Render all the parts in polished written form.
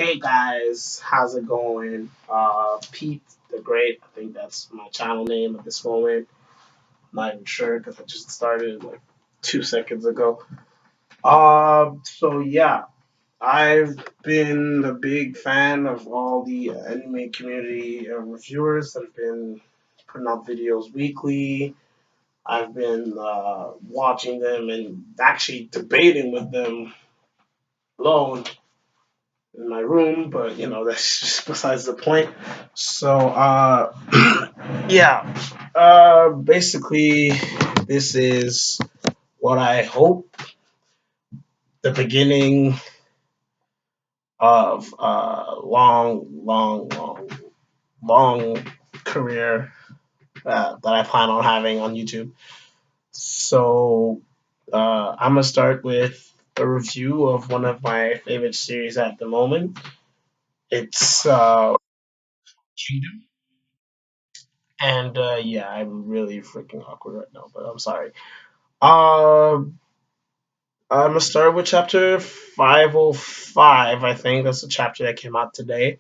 Hey guys, how's it going? Pete the Great, I think that's my channel name at this moment. Not even sure because I just started like 2 seconds ago. So yeah, I've been a big fan of all the anime community reviewers that have been putting out videos weekly. I've been watching them and actually debating with them alone in my room, but that's just besides the point. So yeah, basically this is what I hope the beginning of long career that I plan on having on YouTube. So I'm gonna start with a review of one of my favorite series at the moment. It's Kingdom. And yeah, I'm really freaking awkward right now, but I'm sorry. Um, I'm gonna start with chapter 505. I think that's the chapter that came out today.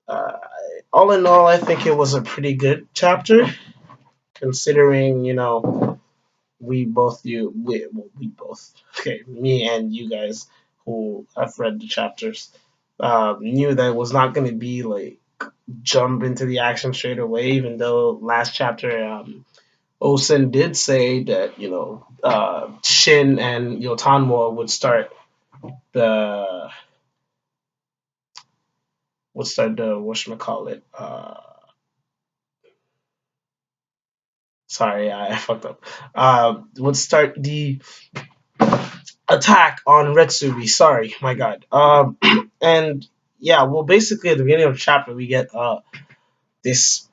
Uh, all in all, I think it was a pretty good chapter, considering we both okay, me and you guys who have read the chapters knew that it was not gonna be like jump into the action straight away, even though last chapter Osen did say that Shin and Yotanwa the would start the whatchamacallit. Sorry, I fucked up. Would start the attack on Retsubi. Sorry, my God. And yeah, well, basically at the beginning of the chapter we get this.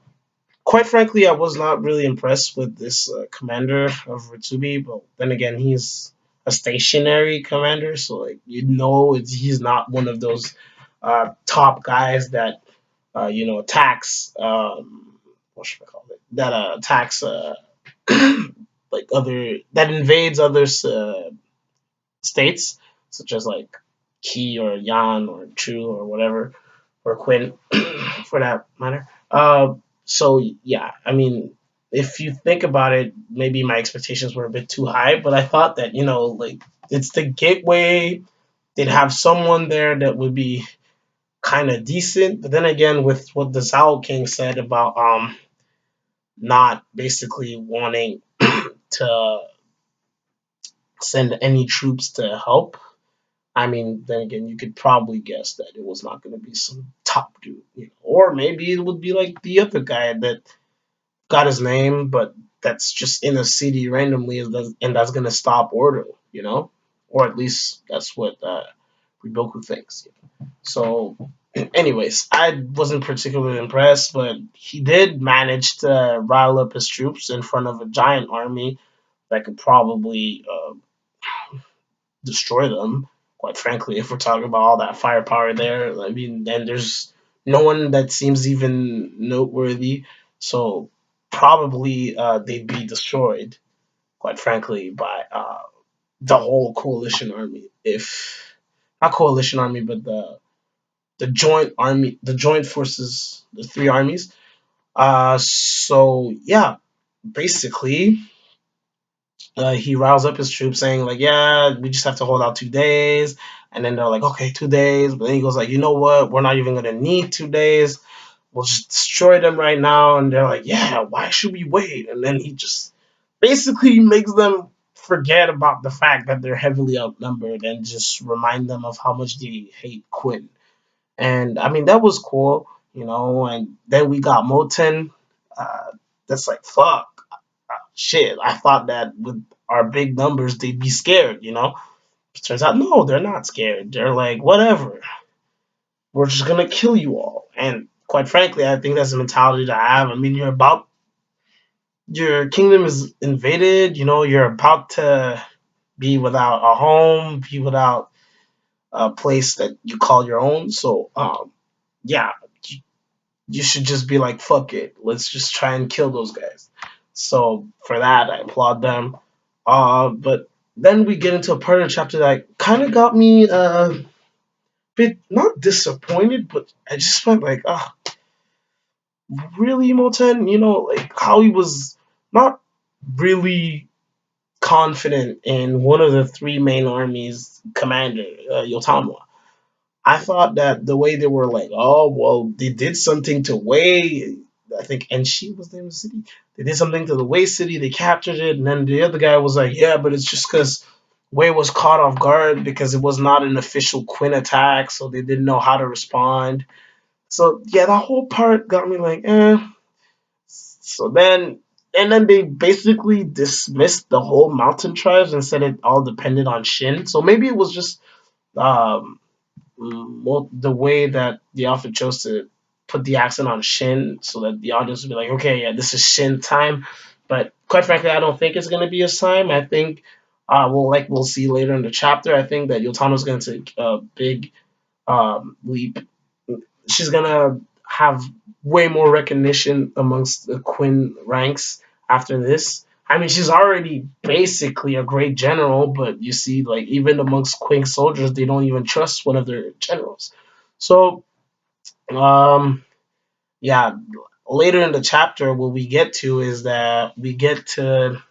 Quite frankly, I was not really impressed with this commander of Ritsubi, but then again, he's a stationary commander, so like he's not one of those top guys that attacks what should I call it? That attacks like other that invades other states, such as like Ki or Yan or Chu or whatever, or Quinn for that matter. So yeah, I mean, if you think about it, maybe my expectations were a bit too high, but I thought that like it's the gateway. They'd have someone there that would be kind of decent, but then again, with what the Zao King said about not basically wanting to send any troops to help. I mean, then again, you could probably guess that it was not going to be some top dude, or maybe it would be like the other guy that got his name, but that's just in a city randomly, and that's gonna stop Ordo, or at least that's what Riboku thinks. So, anyways, I wasn't particularly impressed, but he did manage to rile up his troops in front of a giant army that could probably destroy them. Quite frankly, if we're talking about all that firepower there, I mean, then there's no one that seems even noteworthy. So probably they'd be destroyed. Quite frankly, by the whole coalition army. If not coalition army, but the joint army, the joint forces, the three armies. So yeah, basically he riles up his troops saying like, yeah, we just have to hold out 2 days. And then they're like, okay, 2 days. But then he goes like, you know what? We're not even going to need 2 days. We'll just destroy them right now. And they're like, yeah, why should we wait? And then he just basically makes them forget about the fact that they're heavily outnumbered and just remind them of how much they hate Quinn. And I mean, that was cool. And then we got Moten. Uh, that's like, fuck shit, I thought that with our big numbers they'd be scared. Turns out no, they're not scared. They're like, whatever, we're just gonna kill you all. And quite frankly, I think that's the mentality to have. I mean, your kingdom is invaded. You're about to be without a home, be without a place that you call your own. So, yeah, you should just be like, fuck it, let's just try and kill those guys. So for that, I applaud them. But then we get into a part of the chapter that kind of got me bit not disappointed, but I just felt like, ah, really, Moten? Like how he was not really confident in one of the three main armies commander, Yotanwa. I thought that the way they were like, oh well, they did something to Wei. I think, and she was the name of the city. They did something to the Wei city. They captured it, and then the other guy was like, yeah, but it's just because Wei was caught off guard because it was not an official Quinn attack, so they didn't know how to respond. So yeah, that whole part got me like, eh. So then, and then they basically dismissed the whole mountain tribes and said it all depended on Shin. So maybe it was just um, the way that the author chose to put the accent on Shin, so that the audience would be like, okay, yeah, this is Shin time. But quite frankly, I don't think it's gonna be his time. I think, we'll see later in the chapter. I think that Yotano's gonna take a big leap. She's gonna have way more recognition amongst the Quinn ranks after this. I mean, she's already basically a great general, but you see, like even amongst Quinn soldiers, they don't even trust one of their generals. So, um, yeah, later in the chapter, what we get to is that we get to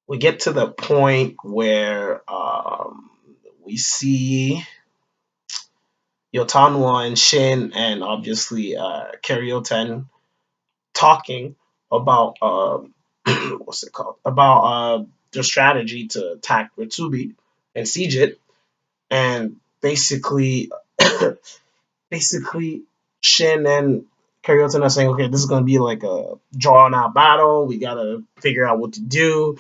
the point where we see Yotanwa and Shin and obviously Karyoten talking about what's it called? About their strategy to attack Ritsubi and siege it, and basically Shin and Karyoten are saying, okay, this is gonna be like a drawn out battle. We gotta figure out what to do,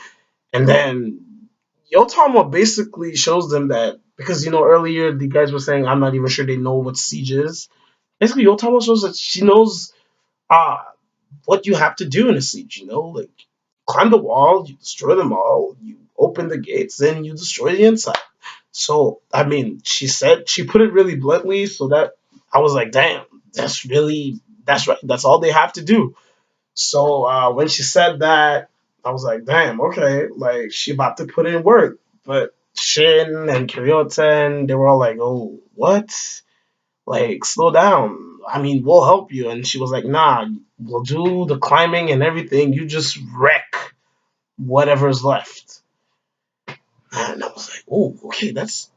and then Yotanwa basically shows them that because earlier the guys were saying I'm not even sure they know what siege is. Basically, Yotanwa shows that she knows uh what you have to do in a siege. Like climb the wall, you destroy them all, you open the gates, then you destroy the inside. So I mean, she put it really bluntly, so that I was like, damn, that's right, that's all they have to do. So when she said that, I was like, damn, okay, like she about to put in work. But Shin and Kyoten, they were all like, oh, what? Like, slow down. I mean, we'll help you. And she was like, nah, we'll do the climbing and everything. You just wreck whatever's left. And I was like, oh, okay, that's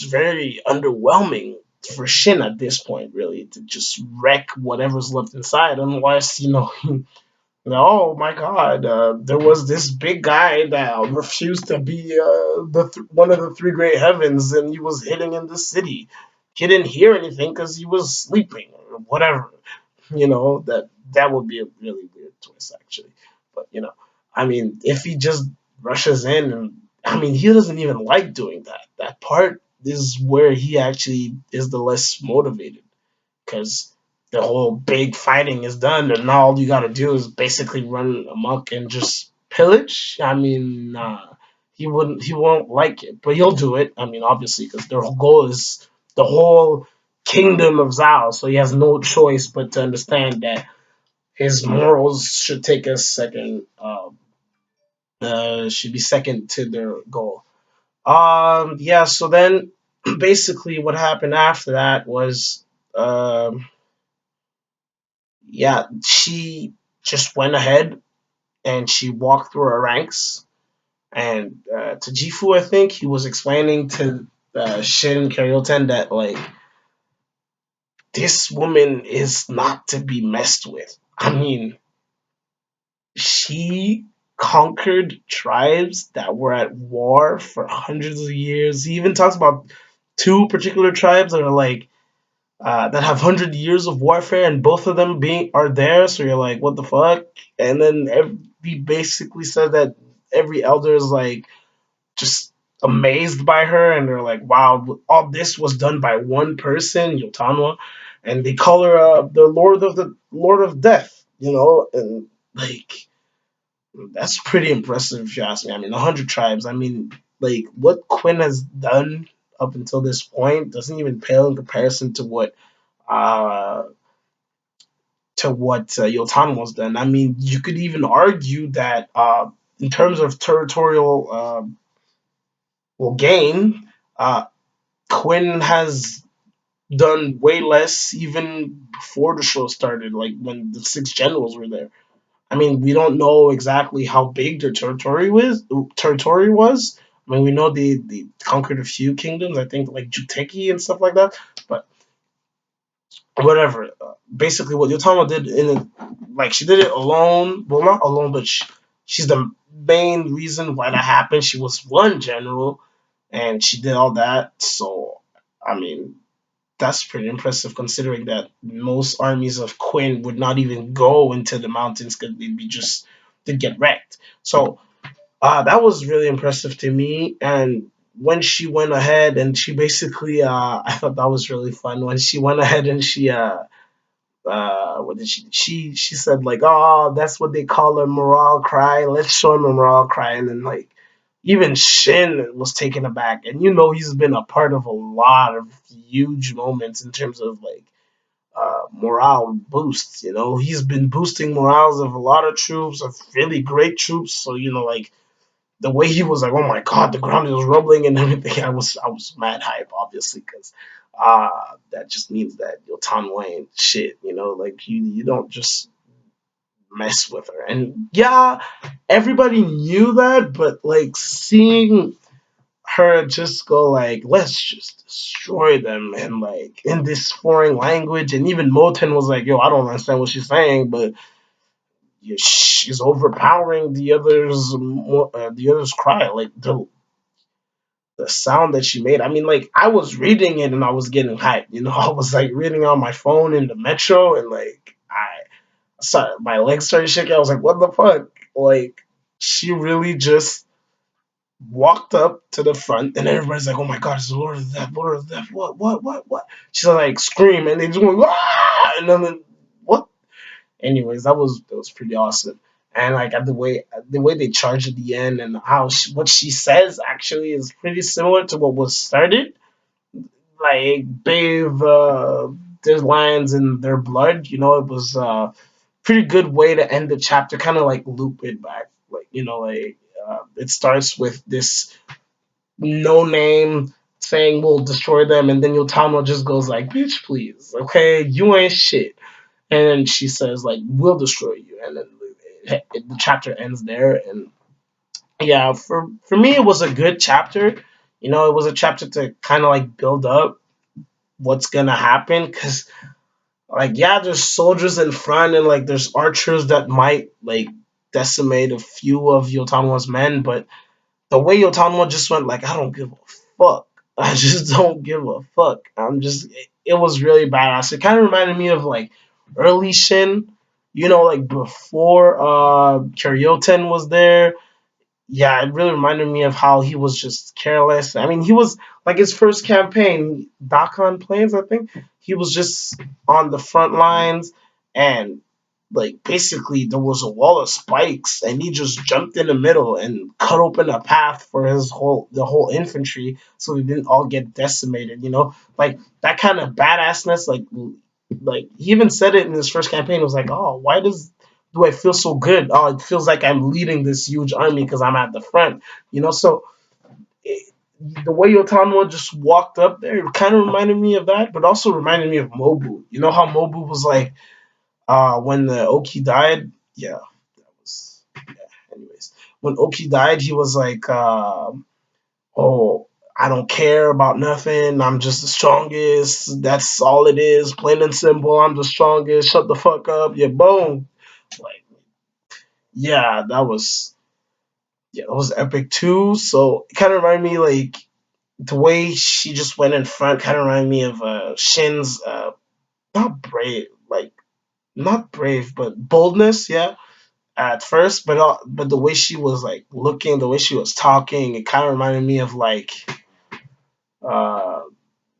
very underwhelming for Shin at this point, really, to just wreck whatever's left inside. Unless, oh my God, there was this big guy that refused to be one of the three great heavens, and he was hidden in the city. He didn't hear anything because he was sleeping or whatever. That would be a really weird twist, actually. But I mean, if he just rushes in, and I mean, he doesn't even like doing that. That part is where he actually is the less motivated because the whole big fighting is done, and now all you got to do is basically run amok and just pillage. I mean, he won't like it, but he'll do it. I mean, obviously, because their goal is the whole kingdom of Zhao, so he has no choice but to understand that his morals should take a second, should be second to their goal. Yeah. So then, basically, what happened after that was, yeah, she just went ahead and she walked through her ranks. And to Jifu, I think he was explaining to Shin Karyoten that like this woman is not to be messed with. I mean, she conquered tribes that were at war for hundreds of years. He even talks about two particular tribes that are like that have 100 years of warfare, and both of them being are there. So you're like, what the fuck? And then he basically said that every elder is like just amazed by her, and they're like, wow, all this was done by one person, Yotanwa, and they call her the Lord of Death, and like that's pretty impressive if you ask me. I mean, 100 tribes. I mean, like what Quinn has done up until this point doesn't even pale in comparison uh, to what Yotan was done. I mean, you could even argue that in terms of territorial well gain, uh, Quinn has done way less even before the show started, like when the six generals were there. I mean, we don't know exactly how big their territory was. I mean, we know they conquered a few kingdoms, I think like Juteki and stuff like that. But whatever. Basically, what Yotanwa did in it, like she did it alone. Well, not alone, but she's the main reason why that happened. She was one general, and she did all that. So, I mean, that's pretty impressive considering that most armies of Quinn would not even go into the mountains because they'd be just to get wrecked. So that was really impressive to me. And when she went ahead and she basically, I thought that was really fun when she went ahead and what did she said like, oh, that's what they call a morale cry. Let's show him a morale cry. And then like even Shin was taken aback, and he's been a part of a lot of huge moments in terms of like morale boosts. He's been boosting morales of a lot of troops, of really great troops. So like the way he was like, oh my god, the ground is rumbling and everything. I was mad hype, obviously, because that just means that Yotanwa ain't shit. Like you don't just mess with her. And yeah, everybody knew that, but like seeing her just go like, let's just destroy them, and like in this foreign language, and even Moten was like, yo, I don't understand what she's saying, but yeah, she's overpowering the others. The others cry like the sound that she made. I mean, like I was reading it and I was getting hyped. I was like reading on my phone in the metro, and like I saw my legs started shaking. I was like, what the fuck? Like she really just walked up to the front, and everybody's like, oh my god, it's the Lord of Death, Lord of Death. What? She's like scream, and they just went, ah! And then what? Anyways, that was pretty awesome. And like at the way they charge at the end, and how what she says actually is pretty similar to what was started. Like bathe their lions in their blood. It was a pretty good way to end the chapter. Kind of like loop it back. Like it starts with this no name saying we'll destroy them, and then Yotama just goes like, "Bitch, please, okay, you ain't shit." And then she says like, "We'll destroy you," and then the chapter ends there. And yeah, for me, it was a good chapter. It was a chapter to kind of like build up what's gonna happen, because like yeah, there's soldiers in front, and like there's archers that might like decimate a few of Yotanwa's men, but the way Yotanwa just went like, I don't give a fuck. I just don't give a fuck. It was really badass. It kind of reminded me of like early Shin, like before Karyoten was there. Yeah, it really reminded me of how he was just careless. I mean, he was like his first campaign, Dakan Plains, I think. He was just on the front lines, and like basically there was a wall of spikes, and he just jumped in the middle and cut open a path for the whole infantry so they didn't all get decimated. Like that kind of badassness. Like he even said it in his first campaign. It was like, oh, why do I feel so good? Oh, it feels like I'm leading this huge army because I'm at the front. So it, the way Yotanwa just walked up there, it kind of reminded me of that, but also reminded me of Mobu. You know how Mobu was like when the Oki died? Yeah, that was. Yeah. Anyways, when Oki died, he was like, "Oh, I don't care about nothing. I'm just the strongest. That's all it is. Plain and simple. I'm the strongest. Shut the fuck up. Yeah, boom." Like, yeah, that was epic too. So it kind of reminded me like the way she just went in front. Kind of reminded me of Shin's not brave, like not brave, but boldness. Yeah, at first, but the way she was like looking, the way she was talking, it kind of reminded me of like uh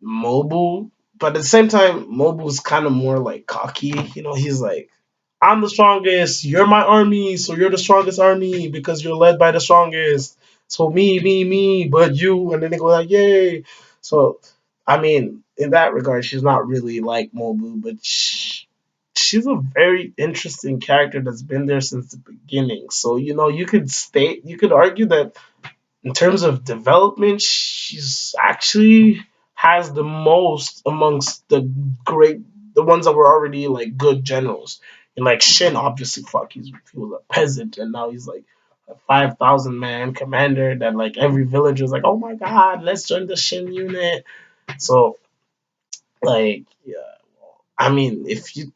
Mobile, but at the same time, Mobile's kind of more like cocky. He's like, I'm the strongest. You're my army, so you're the strongest army because you're led by the strongest. So me, but you, and then they go like, yay. So, I mean, in that regard, she's not really like Mobu, but she's a very interesting character that's been there since the beginning. So, you could argue that in terms of development, she's actually has the most amongst the great, the ones that were already like good generals. And like Shin, obviously, fuck, he was a peasant, and now he's like a 5,000 man commander that like every village was like, oh my god, let's join the Shin unit. So like, yeah, I mean, if you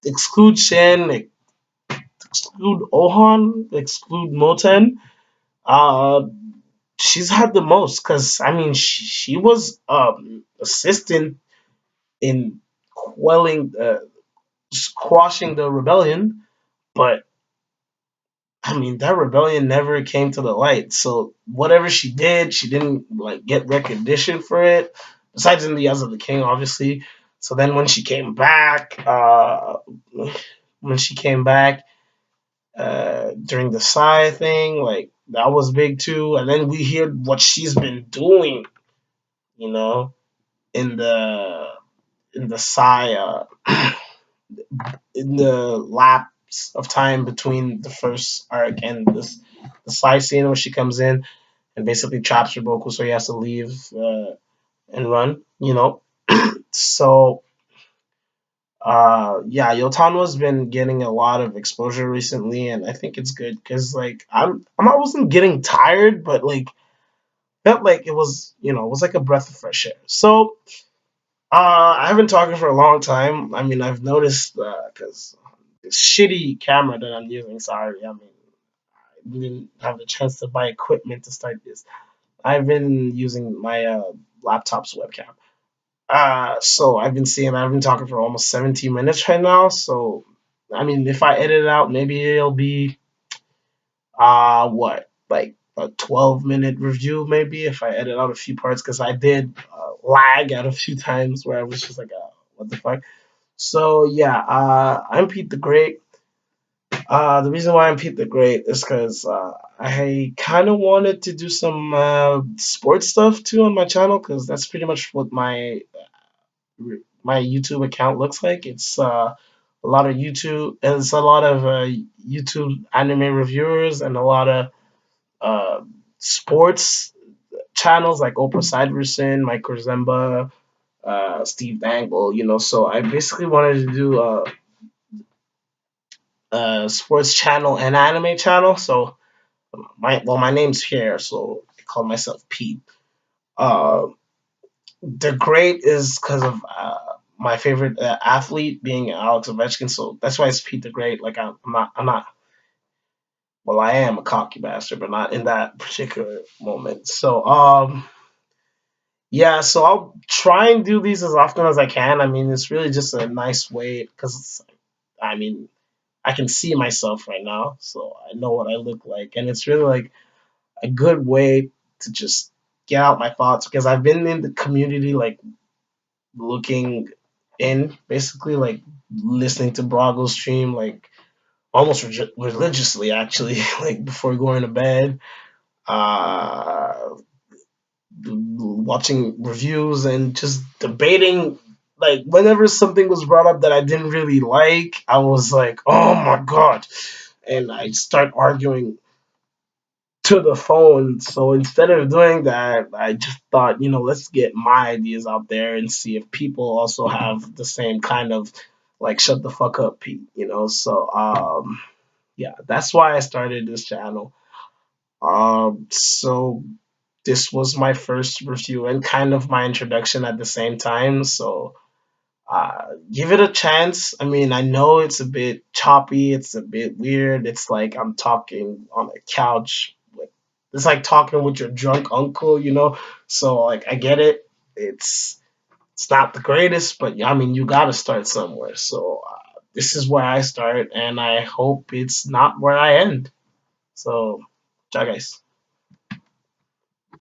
exclude Shin, exclude Ohan, exclude Moten, uh, she's had the most because I mean she was assistant in quelling, squashing the rebellion, but I mean that rebellion never came to the light. So whatever she did, she didn't like get recognition for it. Besides in the eyes of the king, obviously. So then when she came back during the Psy thing, like that was big too. And then we hear what she's been doing, you know, in the Psy, in the lapse of time between the first arc and the Psy scene where she comes in and basically traps Riboku, so he has to leave and run, you know. So yeah, Yotanwa's been getting a lot of exposure recently, and I think it's good because like I wasn't getting tired, but like felt like it was, it was like a breath of fresh air. So I haven't talking for a long time. I mean, I've noticed because this shitty camera that I'm using. Sorry, I mean, I didn't have the chance to buy equipment to start this. I've been using my laptop's webcam. So I've been talking for almost 17 minutes right now. So, I mean, if I edit it out, maybe it'll be, what, like a 12-minute review, maybe, if I edit out a few parts, because I did lag out a few times where I was just like, what the fuck? So, yeah, I'm Pete the Great. The reason why I'm Pete the Great is because I kind of wanted to do some sports stuff too on my channel, because that's pretty much what my YouTube account looks like. It's a lot of YouTube. It's a lot of YouTube anime reviewers and a lot of uh, sports channels like Oprah Siverson, Mike Zemba, Steve Dangle. So I basically wanted to do a sports channel and anime channel. So my name's here, so I call myself Pete. Uh, the great is because of my favorite athlete being Alex Ovechkin, so that's why it's Pete the Great. Like I'm not. Well, I am a cocky bastard, but not in that particular moment. So yeah. So I'll try and do these as often as I can. I mean, it's really just a nice way because I mean I can see myself right now, so I know what I look like, and it's really like a good way to just get out my thoughts because I've been in the community like looking in, basically like listening to Brago stream like almost religiously actually, like before going to bed, uh watching reviews and just debating. Like whenever something was brought up that I didn't really like, I was like, oh my god, and I start arguing to the phone. So instead of doing that, I just thought, let's get my ideas out there and see if people also have the same kind of like shut the fuck up, Pete. So yeah, that's why I started this channel. So this was my first review and kind of my introduction at the same time. So give it a chance. I mean, I know it's a bit choppy, it's a bit weird. It's like I'm talking on a couch. It's like talking with your drunk uncle. So like I get it. It's not the greatest, but I mean you got to start somewhere. So this is where I start, and I hope it's not where I end. So, ciao, guys.